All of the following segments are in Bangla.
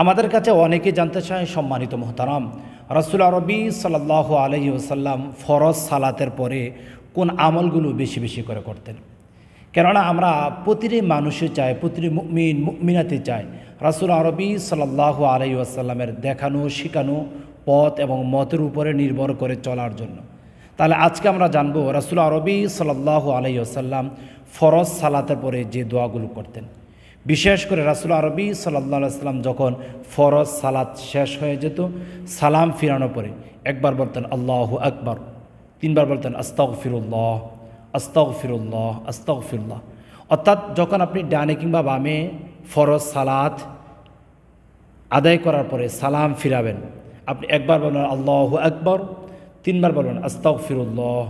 আমাদের কাছে অনেকে জানতে চায়, সম্মানিত মোহতারাম, রাসূল আরবি সাল্লাল্লাহু আলাইহি ওয়াসাল্লাম ফরজ সালাতের পরে কোন আমলগুলো বেশি বেশি করে করতেন। কেননা আমরা প্রতিটি মানুষই চাই, প্রতিটি মুমিন মুমিনাতে চাই রাসূল আরবি সাল্লাল্লাহু আলাইহি ওয়াসাল্লামের দেখানো শিখানো পথ এবং মতের উপরে নির্ভর করে চলার জন্য। তাহলে আজকে আমরা জানবো রাসূল আরবি সাল্লাল্লাহু আলাইহি ওয়াসাল্লাম ফরজ সালাতের পরে যে দোয়াগুলো করতেন। বিশেষ করে রাসূল আরবি সাল্লাল্লাহু আলাইহি ওয়াসাল্লাম যখন ফরজ সালাত শেষ হয়ে যেত, সালাম ফিরানোর পরে একবার বলতেন আল্লাহু আকবার, তিনবার বলতেন আস্তাগফিরুল্লাহ আস্তাগফিরুল্লাহ আস্তাগফিরুল্লাহ। অর্থাৎ যখন আপনি ডানে কিংবা বামে ফরজ সালাত আদায় করার পরে সালাম ফিরাবেন, আপনি একবার বলবেন আল্লাহু আকবার, তিনবার বলবেন আস্তাগফিরুল্লাহ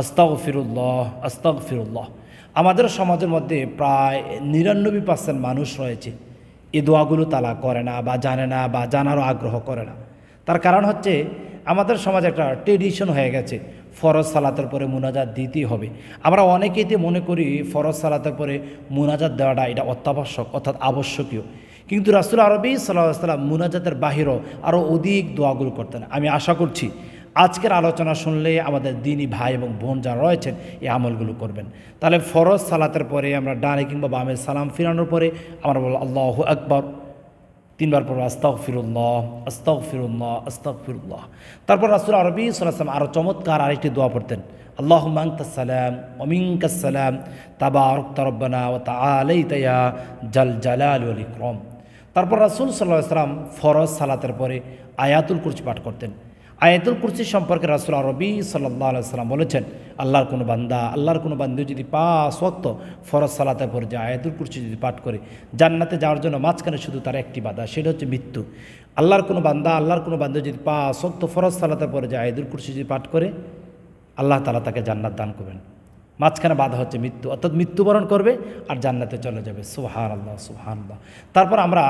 আস্তাগফিরুল্লাহ আস্তাগফিরুল্লাহ। আমাদের সমাজের মধ্যে প্রায় ৯৯% মানুষ রয়েছে এই দোয়াগুলো তারা করে না বা জানে না বা জানারও আগ্রহ করে না। তার কারণ হচ্ছে আমাদের সমাজে একটা ট্রেডিশন হয়ে গেছে, ফরজ সালাতের পরে মুনাজাত দিতেই হবে। আমরা অনেকেইতে মনে করি ফরজ সালাতের পরে মুনাজাত দেওয়াটা এটা অত্যাবশ্যক অর্থাৎ আবশ্যকীয়, কিন্তু রাসূল আরবি সাল্লাল্লাহু আলাইহি ওয়াসাল্লাম মুনাজাতের বাহিরেও আরও অধিক দোয়াগুলো করতেন। আমি আশা করছি আজকের আলোচনা শুনলে আমাদের দিনী ভাই এবং বোন যারা রয়েছেন এই আমলগুলো করবেন। তাহলে ফরজ সালাতের পরে আমরা ডানে কিংবা বামে সালাম ফিরানোর পরে আমরা বলব আল্লাহু আকবার, তিনবার পর আস্তাগফিরুল্লাহ আস্তাগফিরুল্লাহ আস্তাগফিরুল্লাহ। তারপর রাসূল আরবি সাল্লাল্লাহু আলাইহি ওয়াসাল্লাম আরও চমৎকার আরেকটি দোয়া পড়তেন, আল্লাহুম্মা আনতাস সালাম ওয়া মিনকাস সালাম তাবারাকতা রব্বানা ওয়া তাআলাইতা ইয়া জাল জালাল ওয়াল ইকরাম। তারপর রাসূল সাল্লাল্লাহু আলাইহি ওয়াসাল্লাম ফরজ সালাতের পরে আয়াতুল কুরসি পাঠ করতেন। আয়াতুল কুরসি সম্পর্কে রাসূল আরবি সাল্লাল্লাহু আলাইহি ওয়াসাল্লাম বলেছেন, আল্লাহর কোনো বান্দা যদি 5 ওয়াক্ত ফরজ সালাতের পরে যে আয়াতুল কুরসি যদি পাঠ করে, জান্নাতে যাওয়ার জন্য মাঝখানে শুধু তার একটি বাধা, সেটা হচ্ছে মৃত্যু। আল্লাহর কোনো বান্দা যদি 5 ওয়াক্ত ফরজ সালাতের পরে যে আয়াতুল কুরসি যদি পাঠ করে, আল্লাহ তাআলা তাকে জান্নাত দান করবেন। মাঝখানে বাধা হচ্ছে মৃত্যু, অর্থাৎ মৃত্যুবরণ করবে আর জান্নাতে চলে যাবে। সুবহানাল্লাহ সুবহানাল্লাহ। তারপর আমরা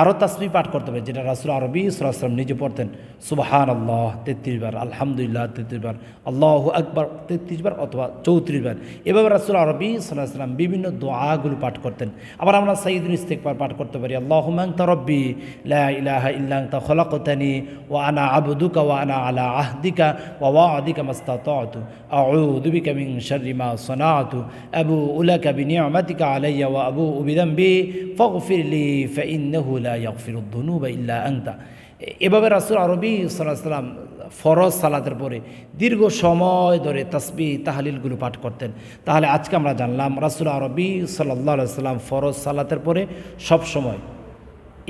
আরও তাসবিহ পাঠ করতে হবে, যেটা রাসূল আরবি সাল্লাল্লাহু আলাইহি ওয়াসাল্লাম নিজে পড়তেন, সুবহানাল্লাহ 33 বার, আলহামদুলিল্লাহ 33 বার, আল্লাহু আকবার 33 বার অথবা 34 বার। এভাবে রাসূল আরবি সাল্লাল্লাহু আলাইহি ওয়াসাল্লাম বিভিন্ন দোয়াগুলো পাঠ করতেন। আবার আমরা সাইয়্যিদুল ইস্তিগফার পাঠ করতে পারি, আল্লাহুম্মা আনতা রাব্বি লা ইলাহা ইল্লা আনতা খলাকতানি ওয়া আনা আবদুকা ওয়া আনা আলা আহদিকা ওয়া ওয়া'দিকা মাসতাতা'তু আউযু বিকা মিন শাররি মা সানা'তু আবু'ু লাকা বিনি'মাতিকা আলাইয়া ওয়া আবু'ু বিযামবি ফাগফিরলি ফাইন্নাহু লা ইয়াগফিরুদ যুনুবা ইল্লা আনতা। এভাবে রাসূল আরবি সাল্লাল্লাহু আলাইহি ওয়াসাল্লাম ফরজ সালাতের পরে দীর্ঘ সময় ধরে তাসবিহ তাহলিলগুলো পাঠ করতেন। তাহলে আজকে আমরা জানলাম রাসূল আরবি সাল্লাল্লাহু আলাইহি ওয়াসাল্লাম ফরজ সালাতের পরে সব সময়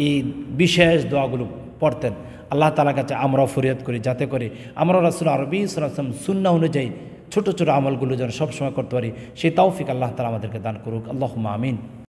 এই বিশেষ দোয়াগুলো পড়তেন। আল্লাহ তাআলার কাছে আমরাও ফরিয়াদ করি যাতে করে আমরা রাসূল আরবি সাল্লাল্লাহু আলাইহি ওয়াসাল্লাম সুন্নাহ অনুযায়ী ছোট ছোট আমলগুলো যেন সবসময় করতে পারি, সেই তৌফিক আল্লাহ তাআলা আমাদেরকে দান করুক। আল্লাহুম্মা আমিন।